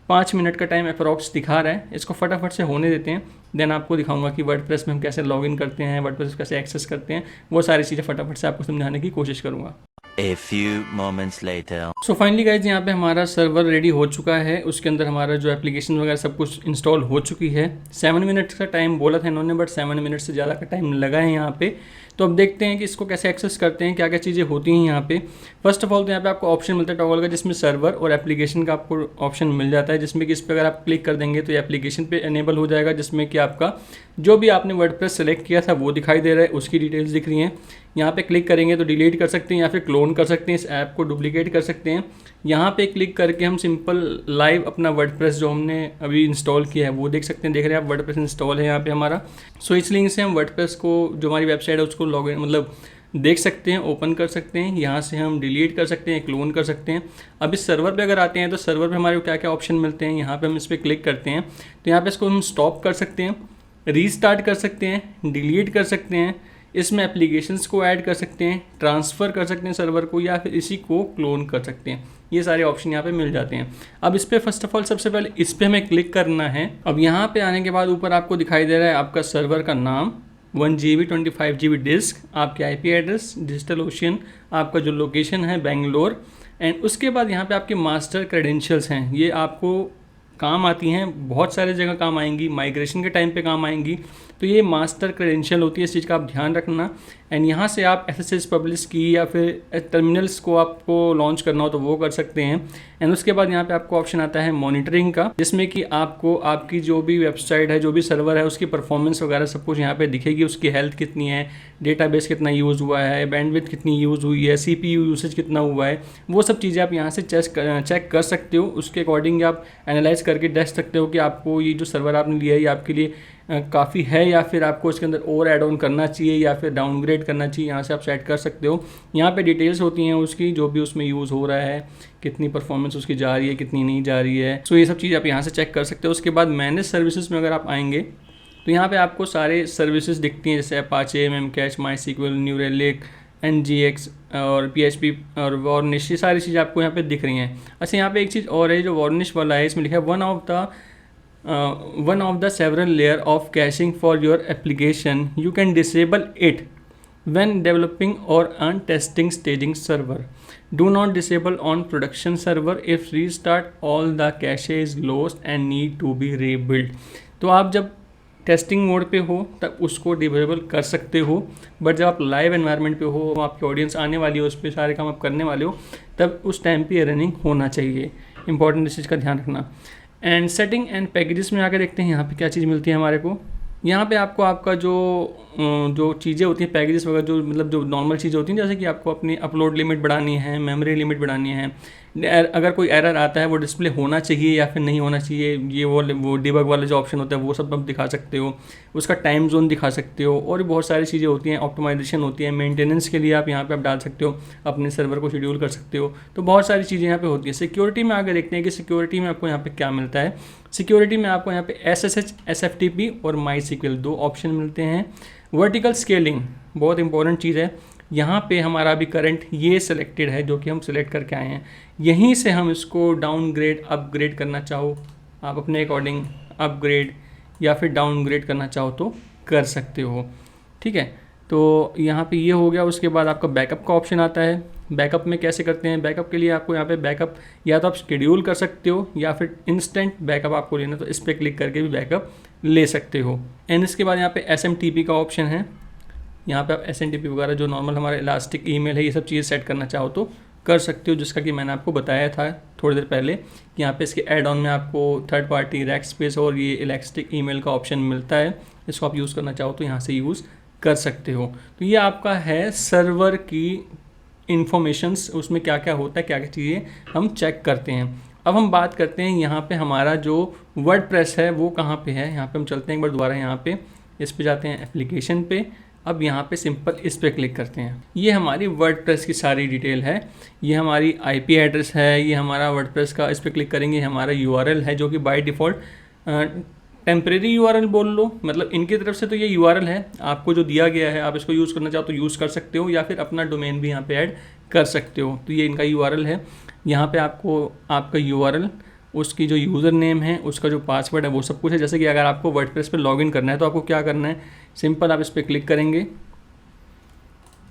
5 मिनट का टाइम अप्रॉक्स दिखा रहा है, इसको फटाफट से होने देते हैं। देन आपको दिखाऊंगा कि वर्डप्रेस में हम कैसे लॉगिन करते हैं, वर्डप्रेस कैसे एक्सेस करते हैं, वो सारी चीज़ें फटाफट से आपको समझाने की कोशिश करूँगा। A few moments later. So finally guys यहाँ पे हमारा सर्वर रेडी हो चुका है, उसके अंदर हमारा जो एप्लीकेशन वगैरह सब कुछ इंस्टॉल हो चुकी है। 7 मिनट्स का टाइम बोला था इन्होंने, बट 7 मिनट से ज़्यादा का टाइम लगा है यहाँ पे। तो अब देखते हैं कि इसको कैसे एक्सेस करते हैं, क्या क्या चीज़ें होती हैं यहाँ पे। फर्स्ट ऑफ ऑल तो यहाँ पे आपको ऑप्शन मिलता है टॉगल का, जिसमें सर्वर और एप्लीकेशन का आपको ऑप्शन मिल जाता है, जिसमें कि इस पर अगर आप क्लिक कर देंगे तो ये एप्लीकेशन पे एनेबल हो जाएगा, जिसमें कि आपका जो भी आपने वर्डप्रेस सेलेक्ट किया था वो दिखाई दे रहा है, उसकी डिटेल्स दिख रही हैं। यहाँ पे क्लिक करेंगे तो डिलीट कर सकते हैं या फिर क्लोज क्लोन कर सकते हैं, इस ऐप को डुप्लीकेट कर सकते हैं। यहाँ पे क्लिक करके हम सिंपल लाइव अपना वर्डप्रेस जो हमने अभी इंस्टॉल किया है वो देख सकते हैं। देख रहे हैं आप वर्डप्रेस इंस्टॉल है यहाँ पे हमारा। सो इस लिंक से हम वर्डप्रेस को जो हमारी वेबसाइट है उसको लॉग इन मतलब देख सकते हैं, ओपन कर सकते हैं। यहाँ से हम डिलीट कर सकते हैं, क्लोन कर सकते हैं। अब इस सर्वर पे अगर आते हैं तो सर्वर पे हमारे को क्या क्या ऑप्शन मिलते हैं, यहाँ पे हम इस पर क्लिक करते हैं तो यहाँ पे इसको हम स्टॉप कर सकते हैं, रीस्टार्ट कर सकते हैं, डिलीट कर सकते हैं, इसमें एप्लीकेशंस को ऐड कर सकते हैं, ट्रांसफ़र कर सकते हैं सर्वर को, या फिर इसी को क्लोन कर सकते हैं। ये सारे ऑप्शन यहाँ पे मिल जाते हैं। अब इस पर फर्स्ट ऑफ ऑल सबसे पहले इस पर हमें क्लिक करना है। अब यहाँ पे आने के बाद ऊपर आपको दिखाई दे रहा है आपका सर्वर का नाम, 1 GB 25 GB डिस्क, आपके IP एड्रेस, डिजिटल ओशियन, आपका जो लोकेशन है बेंगलोर, एंड उसके बाद यहाँ पे आपके मास्टर क्रेडेंशियल्स हैं। ये आपको काम आती हैं, बहुत सारे जगह काम आएंगी, माइग्रेशन के टाइम पे काम आएंगी। तो ये मास्टर क्रेडेंशियल होती है, इस चीज़ का आप ध्यान रखना। एंड यहाँ से आप SSH पब्लिश की या फिर टर्मिनल्स को आपको लॉन्च करना हो तो वो कर सकते हैं। एंड उसके बाद यहाँ पे आपको ऑप्शन आता है मॉनिटरिंग का, जिसमें कि आपको आपकी जो भी वेबसाइट है, जो भी सर्वर है, उसकी परफॉर्मेंस वगैरह सब कुछ यहाँ पे दिखेगी। उसकी हेल्थ कितनी है, डेटाबेस कितना यूज़ हुआ है, बैंडविड्थ कितनी यूज़ हुई है, CPU यूसेज कितना हुआ है, वो सब चीज़ें आप यहाँ से चेक कर सकते हो। उसके अकॉर्डिंग आप एनालाइज करके देख सकते हो कि आपको ये जो सर्वर आपने लिया है ये आपके लिए काफ़ी है, या फिर आपको इसके अंदर और ऐड ऑन करना चाहिए या फिर डाउनग्रेड करना चाहिए। यहाँ से आप सेट कर सकते हो। यहाँ पे डिटेल्स होती हैं उसकी, जो भी उसमें यूज़ हो रहा है, कितनी परफॉर्मेंस उसकी जा रही है, कितनी नहीं जा रही है। सो ये सब चीज़ आप यहाँ से चेक कर सकते हो। उसके बाद मैनेज सर्विसेज में अगर आप आएंगे तो यहाँ पे आपको सारे सर्विसेज दिखती हैं, जैसे अपाचे, मेमकैच, माईसीक्वल, न्यू रेलिक, NGX और PHP और वार्निश, ये सारी चीज़ें आपको यहाँ पे दिख रही हैं। अच्छा, यहाँ पे एक चीज़ और है, जो वार्निश वाला है, इसमें लिखा है one of the several layer of caching for your application. You can disable it when developing or on testing staging server. Do not disable on production server if restart all the cache is lost and need to be rebuilt. तो आप जब टेस्टिंग मोड पे हो तब उसको डिसेबल कर सकते हो, बट जब आप लाइव एनवायरनमेंट पे हो, आपकी ऑडियंस आने वाली हो, उस पर सारे काम आप करने वाले हो, तब उस टाइम पे रनिंग होना चाहिए। इंपॉर्टेंट इस चीज़ का ध्यान रखना। एंड सेटिंग एंड पैकेजेस में आकर देखते हैं यहाँ पे क्या चीज़ मिलती है हमारे को। यहाँ पे आपको आपका जो चीज़ें होती हैं, पैकेजेस वगैरह, जो मतलब जो नॉर्मल चीज़ें होती हैं, जैसे कि आपको अपनी अपलोड लिमिट बढ़ानी है, मेमोरी लिमिट बढ़ानी है, अगर कोई एरर आता है वो डिस्प्ले होना चाहिए या फिर नहीं होना चाहिए, ये वो डिबग वाला जो ऑप्शन होता है वो सब आप दिखा सकते हो। उसका टाइम जोन दिखा सकते हो, और भी बहुत सारी चीज़ें होती हैं। ऑप्टिमाइजेशन होती है, मेंटेनेंस के लिए आप यहाँ पे आप डाल सकते हो, अपने सर्वर को शेड्यूल कर सकते हो। तो बहुत सारी चीज़ें यहाँ पे होती हैं। सिक्योरिटी में आगे देखते हैं कि सिक्योरिटी में आपको यहाँ पे क्या मिलता है। सिक्योरिटी में आपको यहाँ पे SSH, SFTP और MySQL 2 ऑप्शन मिलते हैं। वर्टिकल स्केलिंग बहुत इंपॉर्टेंट चीज़ है। यहाँ पे हमारा अभी करंट ये सिलेक्टेड है, जो कि हम सिलेक्ट करके आए हैं। यहीं से हम इसको डाउनग्रेड, अपग्रेड करना चाहो आप अपने अकॉर्डिंग, अपग्रेड या फिर डाउनग्रेड करना चाहो तो कर सकते हो। ठीक है, तो यहाँ पे ये हो गया। उसके बाद आपका बैकअप का ऑप्शन आता है। बैकअप में कैसे करते हैं, बैकअप के लिए आपको यहाँ पे बैकअप या तो आप शेड्यूल कर सकते हो या फिर इंस्टेंट बैकअप आपको लेना, तो इस पर क्लिक करके भी बैकअप ले सकते हो। एंड इसके बाद यहाँ पे SMTP का ऑप्शन है। यहाँ पे आप SMTP वगैरह जो नॉर्मल हमारा इलास्टिक ईमेल है, ये सब चीज़ें सेट करना चाहो तो कर सकते हो, जिसका कि मैंने आपको बताया था थोड़ी देर पहले कि यहाँ पे इसके ऐड ऑन में आपको थर्ड पार्टी रैक स्पेस और ये इलास्टिक ईमेल का ऑप्शन मिलता है। इसको आप यूज़ करना चाहो तो यहाँ से यूज़ कर सकते हो। तो ये आपका है सर्वर की इन्फॉर्मेशंस, उसमें क्या क्या होता है, क्या क्या चीज़ें हम चेक करते हैं। अब हम बात करते हैं यहाँ पे हमारा जो वर्डप्रेस है वो कहाँ पे है। यहाँ पे हम चलते हैं एक बार दोबारा, यहाँ पे इस पे जाते हैं एप्लीकेशन पे। अब यहाँ पे सिंपल इस पे क्लिक करते हैं। ये हमारी वर्डप्रेस की सारी डिटेल है। ये हमारी IP एड्रेस है, ये हमारा वर्डप्रेस का, इस पे क्लिक करेंगे हमारा URL है, जो कि बाय डिफ़ॉल्ट टेम्परेरी URL बोल लो, मतलब इनकी तरफ से तो ये URL है, आपको जो दिया गया है आप इसको यूज़ करना चाहो तो यूज़ कर सकते हो, या फिर अपना डोमेन भी यहाँ पे ऐड कर सकते हो। तो ये इनका URL है। यहाँ पे आपको आपका URL, उसकी जो यूज़र नेम है, उसका जो पासवर्ड है, वो सब कुछ है। जैसे कि अगर आपको वर्डप्रेस पे लॉगिन करना है तो आपको क्या करना है, सिंपल आप इस पर क्लिक करेंगे।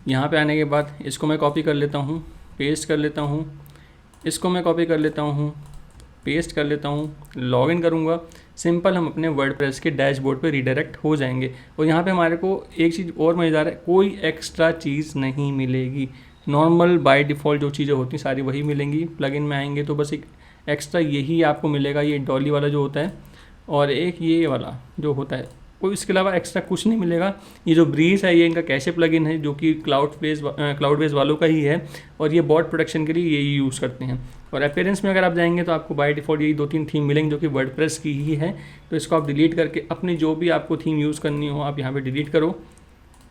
यहाँ पे आने के बाद इसको मैं कॉपी कर लेता हूँ, पेस्ट कर लेता हूँ, इसको मैं कॉपी कर लेता हूँ, पेस्ट कर लेता हूँ, लॉगिन करूँगा। सिंपल हम अपने वर्डप्रेस के डैशबोर्ड पे रीडायरेक्ट हो जाएंगे। और यहाँ पे हमारे को एक चीज़ और मज़ेदार है, कोई एक्स्ट्रा चीज़ नहीं मिलेगी। नॉर्मल बाय डिफ़ॉल्ट जो चीज़ें होती हैं सारी वही मिलेंगी। प्लगइन में आएंगे तो बस एक एक्स्ट्रा यही आपको मिलेगा, ये डॉली वाला जो होता है, और एक ये वाला जो होता है आपको इसके अलावा एक्स्ट्रा कुछ नहीं मिलेगा। ये जो ब्रीज है ये इनका कैशे प्लगइन है जो कि क्लाउडवेज वालों का ही है और ये बॉट प्रोडक्शन के लिए यही यूज़ करते हैं। और अपीयरेंस में अगर आप जाएंगे तो आपको बाय डिफ़ॉल्ट यही 2-3 थीम मिलेंगे जो कि वर्डप्रेस की ही है। तो इसको आप डिलीट करके अपनी जो भी आपको थीम यूज़ करनी हो आप यहाँ पे डिलीट करो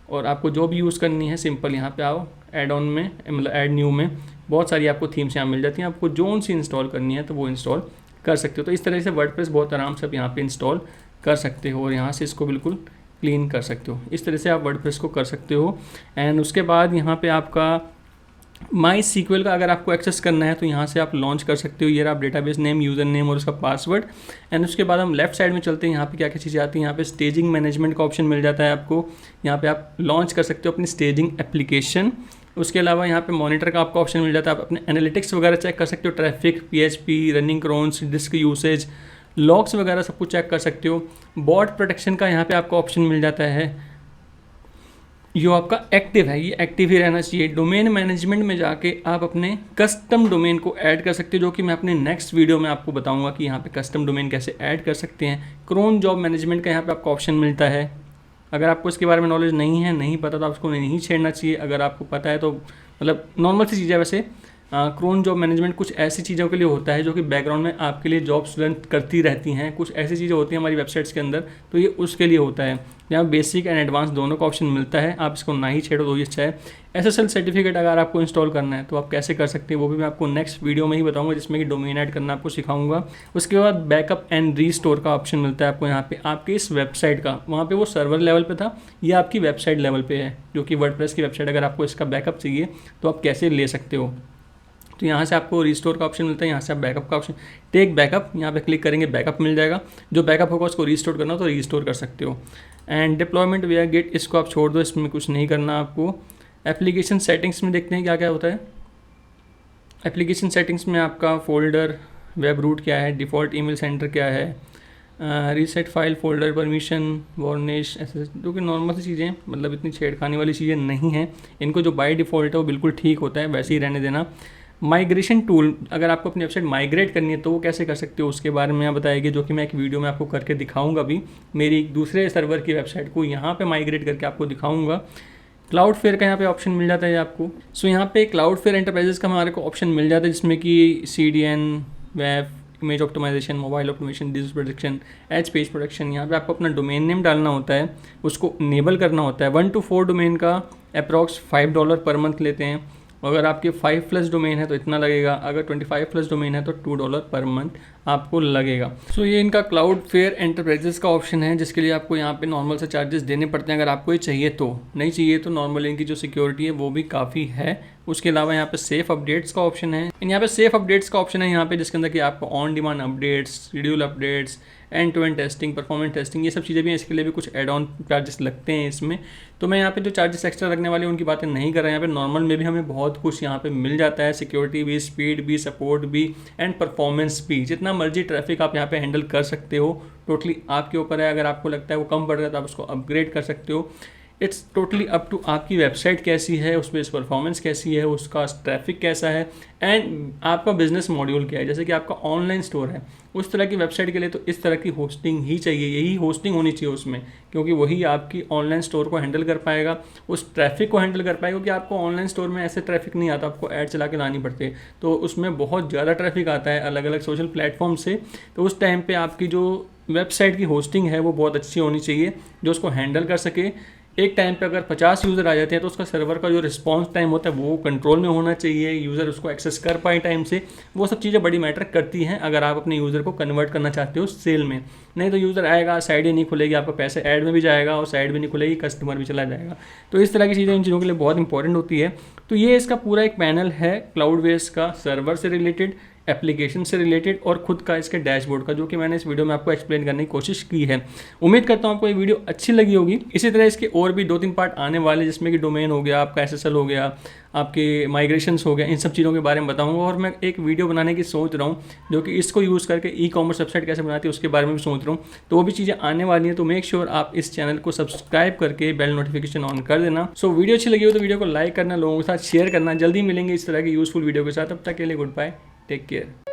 और आपको जो भी यूज़ करनी है सिंपल यहाँ पे आओ ऐड ऑन में, मतलब ऐड न्यू में बहुत सारी आपको थीम्स यहाँ मिल जाती हैं। आपको जो सी इंस्टॉल करनी है तो वो इंस्टॉल कर सकते हो। तो इस तरह से वर्डप्रेस बहुत आराम से आप यहाँ पे इंस्टॉल कर सकते हो और यहाँ से इसको बिल्कुल क्लीन कर सकते हो। इस तरह से आप वर्डप्रेस को कर सकते हो। एंड उसके बाद यहाँ पे आपका माई सीक्वल का अगर आपको एक्सेस करना है तो यहाँ से आप लॉन्च कर सकते हो। ये आप डेटाबेस नेम, यूज़र नेम और उसका पासवर्ड। एंड उसके बाद हम लेफ्ट साइड में चलते हैं। यहाँ पे क्या क्या चीज़ें आती हैं, यहाँ पे स्टेजिंग मैनेजमेंट का ऑप्शन मिल जाता है आपको। यहाँ पे आप लॉन्च कर सकते हो अपनी स्टेजिंग एप्लीकेशन। उसके अलावा यहाँ पे मॉनिटर का आपको ऑप्शन मिल जाता है। आप अपने एनालिटिक्स वगैरह चेक कर सकते हो, traffic, PHP, running crons, disk usage, logs वगैरह सब कुछ चेक कर सकते हो। बॉट प्रोटेक्शन का यहाँ पे आपको ऑप्शन मिल जाता है, जो आपका एक्टिव है, ये एक्टिव ही रहना चाहिए। डोमेन मैनेजमेंट में जाके आप अपने कस्टम डोमेन को ऐड कर सकते हो, जो कि मैं अपने नेक्स्ट वीडियो में आपको बताऊंगा कि यहाँ पे कस्टम डोमेन कैसे ऐड कर सकते हैं। क्रोन जॉब मैनेजमेंट का यहाँ पे आपको ऑप्शन मिलता है। अगर आपको इसके बारे में नॉलेज नहीं है, नहीं पता, तो आप उसको नहीं छेड़ना चाहिए। अगर आपको पता है तो मतलब नॉर्मल सी चीज़ है वैसे। क्रोन जॉब मैनेजमेंट कुछ ऐसी चीज़ों के लिए होता है जो कि बैकग्राउंड में आपके लिए जॉब्स रन करती रहती हैं। कुछ ऐसी चीज़ें होती हैं हमारी वेबसाइट्स के अंदर, तो ये उसके लिए होता है। यहाँ बेसिक एंड एडवांस दोनों का ऑप्शन मिलता है। आप इसको ना ही छेड़ो तो ये अच्छा है। SSL सर्टिफिकेट अगर आपको इंस्टॉल करना है तो आप कैसे कर सकते हैं वो भी मैं आपको नेक्स्ट वीडियो में ही बताऊंगा, जिसमें कि डोमेन ऐड करना आपको सिखाऊंगा। उसके बाद बैकअप एंड रीस्टोर का ऑप्शन मिलता है आपको यहाँ पे आपके इस वेबसाइट का। वहाँ पे वो सर्वर लेवल पे था, ये आपकी वेबसाइट लेवल पे है, जो कि वर्डप्रेस की वेबसाइट। अगर आपको इसका बैकअप चाहिए तो आप कैसे ले सकते हो, तो यहाँ से आपको रिस्टोर का ऑप्शन मिलता है। यहाँ से आप बैकअप का ऑप्शन, टेक बैकअप, यहाँ पे क्लिक करेंगे बैकअप मिल जाएगा। जो बैकअप होगा उसको रिस्टोर करना हो तो रिस्टोर कर सकते हो। एंड डिप्लॉयमेंट वे गिट, इसको आप छोड़ दो, इसमें कुछ नहीं करना आपको। एप्लीकेशन सेटिंग्स में देखते हैं क्या क्या होता है। एप्लीकेशन सेटिंग्स में आपका फोल्डर, वेब रूट क्या है, डिफ़ॉल्ट ईमेल सेंटर क्या है, reset file, folder permission, varnish, ऐसे जो कि नॉर्मल सी चीज़ें, मतलब इतनी छेड़खानी वाली चीज़ें नहीं हैं। इनको जो बाय डिफ़ॉल्ट है वो बिल्कुल ठीक होता है, वैसे ही रहने देना। माइग्रेशन टूल, अगर आपको अपनी वेबसाइट माइग्रेट करनी है तो वो कैसे कर सकते हो उसके बारे में बताएगी, जो कि मैं एक वीडियो में आपको करके दिखाऊंगा भी। मेरी दूसरे सर्वर की वेबसाइट को यहाँ पे माइग्रेट करके आपको दिखाऊंगा। क्लाउडफ्लेयर का यहाँ पे ऑप्शन मिल जाता है आपको। सो यहाँ पे क्लाउडफ्लेयर एंटरप्राइजेस का हमारे को ऑप्शन मिल जाता है, जिसमें कि CDN, web, image optimisation, mobile optimisation, digital production, edge page production. यहाँ पे आपको अपना डोमेन नेम डालना होता है, उसको इनेबल करना होता है। 1 to 4 डोमेन का अप्रॉक्स $5 पर मंथ लेते हैं। अगर आपके 5+ डोमेन है तो इतना लगेगा, अगर 25+ डोमेन है तो $2 पर मंथ आपको लगेगा। सो ये इनका क्लाउडफ्लेयर एंटरप्राइजेस का ऑप्शन है, जिसके लिए आपको यहाँ पे नॉर्मल से चार्जेस देने पड़ते हैं अगर आपको ये चाहिए तो। नहीं चाहिए तो नॉर्मल इनकी जो सिक्योरिटी है वो भी काफ़ी है। उसके अलावा यहाँ पे सेफ अपडेट्स का ऑप्शन है। यहाँ पे सेफ अपडेट्स का ऑप्शन है यहाँ पे, जिसके अंदर कि आपको on demand updates, schedule updates, end to end testing, performance testing, ये सब चीज़ें भी हैं। इसके लिए भी कुछ एड ऑन चार्जेस लगते हैं इसमें। तो मैं यहाँ पे जो चार्जेस एक्स्ट्रा लगने वाले हैं उनकी बातें नहीं कर रहा। यहाँ पे नॉर्मल में भी हमें बहुत कुछ यहाँ पे मिल जाता है, सिक्योरिटी भी, स्पीड भी, सपोर्ट भी एंड परफॉर्मेंस भी। जितना मर्जी ट्रैफिक आप यहाँ पे हैंडल कर सकते हो, टोटली आपके ऊपर है। अगर आपको लगता है वो कम पड़ रहा है तो आप उसको अपग्रेड कर सकते हो। इट्स टोटली अप टू आपकी वेबसाइट कैसी है, उसमें परफॉर्मेंस कैसी है, उसका ट्रैफिक कैसा है, एंड आपका बिजनेस मॉड्यूल क्या है। जैसे कि आपका ऑनलाइन स्टोर है, उस तरह की वेबसाइट के लिए तो इस तरह की होस्टिंग ही चाहिए, यही होस्टिंग होनी चाहिए उसमें, क्योंकि वही आपकी ऑनलाइन स्टोर को हैंडल कर पाएगा, उस ट्रैफिक को हैंडल कर पाएगा। क्योंकि आपको ऑनलाइन स्टोर में ऐसे ट्रैफिक नहीं आता, आपको ऐड चला के लानी पड़ती है, तो उसमें बहुत ज़्यादा ट्रैफिक आता है अलग अलग सोशल प्लेटफॉर्म से। तो उस टाइम पर आपकी जो वेबसाइट की होस्टिंग है वो बहुत अच्छी होनी चाहिए, जो उसको हैंडल कर सके। एक टाइम पे अगर 50 यूज़र आ जाते हैं तो उसका सर्वर का जो रिस्पांस टाइम होता है वो कंट्रोल में होना चाहिए, यूज़र उसको एक्सेस कर पाए टाइम से। वो सब चीज़ें बड़ी मैटर करती हैं अगर आप अपने यूज़र को कन्वर्ट करना चाहते हो सेल में। नहीं तो यूज़र आएगा, साइड ही नहीं खुलेगी, आपका पैसे ऐड में भी जाएगा और साइड भी नहीं खुलेगी, कस्टमर भी चला जाएगा। तो इस तरह की चीज़ें इन चीज़ों के लिए बहुत इंपॉर्टेंट होती है। तो ये इसका पूरा एक पैनल है क्लाउडवेज का, सर्वर से रिलेटेड, एप्लीकेशन से रिलेटेड और खुद का इसके डैशबोर्ड का, जो कि मैंने इस वीडियो में आपको एक्सप्लेन करने की कोशिश की है। उम्मीद करता हूँ आपको ये वीडियो अच्छी लगी होगी। इसी तरह इसके और भी 2-3 पार्ट आने वाले, जिसमें कि डोमेन हो गया, आपका SSL हो गया, आपके माइग्रेशंस हो गया, इन सब चीज़ों के बारे में बताऊंगा। और मैं एक वीडियो बनाने की सोच रहा हूँ जो कि इसको यूज़ करके ई-कॉमर्स वेबसाइट कैसे बनाती है उसके बारे में भी सोच रहा हूँ। तो वो भी चीज़ें आने वाली हैं। तो मेक श्योर आप इस चैनल को सब्सक्राइब करके बेल नोटिफिकेशन ऑन कर देना। सो वीडियो अच्छी लगी हो तो वीडियो को लाइक करना, लोगों के साथ शेयर करना। जल्दी मिलेंगे इस तरह की यूज़फुल वीडियो के साथ। तब तक के लिए गुड बाय, टेक केयर।